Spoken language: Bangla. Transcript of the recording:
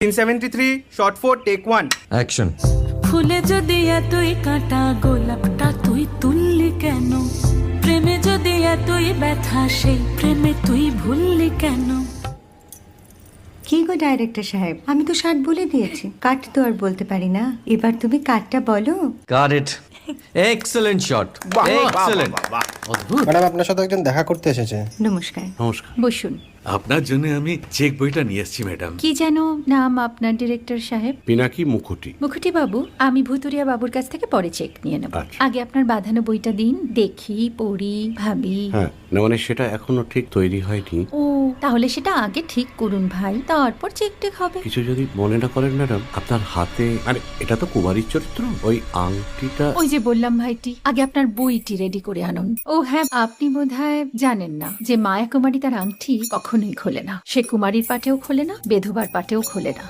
373 shot 4 take 1 অ্যাকশন। ফুলে যদি এতই কাঁটা গোলাপটা তুই তুললি কেন? প্রেমে যদি এতই ব্যথা সেই প্রেমে তুই ভুললি কেন? কি গো ডাইরেক্টর সাহেব, আমি তো 60 বলে দিয়েছি, কাট তো আর বলতে পারি না, এবার তুমি কাটটা বলো। Got it. Excellent shot, excellent. অদ্ভুত। ম্যাডাম আপনার সাথে একজন দেখা করতে এসেছে। নমস্কার। নমস্কার। বসুন। আপনার জন্য আমি চেক বইটা নিয়ে এসেছি ম্যাডাম। কি যেন নাম আপনার ডিরেক্টর সাহেব? পিনাকি মুখোটি। মুখুটি বাবু, আমি ভুতুরিয়া বাবুর কাছ থেকে পরে চেক নিয়ে নেব। আচ্ছা। আগে আপনার বাঁধানো বইটা দিন, দেখি, পড়ি, ভাবি। হ্যাঁ না মানে সেটা এখনো ঠিক তৈরি হয়নি। ও, তাহলে সেটা আগে ঠিক করুন ভাই, তারপর চেক টেক হবে। কিছু যদি মনে না করেন ম্যাডাম, আপনার হাতে মানে এটা তো কুমারীর চরিত্র, ওই আংটিটা। ওই যে বললাম ভাইটি, আগে আপনার বইটি রেডি করে আনুন। ও হ্যাঁ, আপনি বোধহয় জানেন না যে মায়া কুমারী তার আংটি কখনোই খোলে না। সে কুমারীর পাটেও খোলে না, বেধবার পাটেও খোলে না।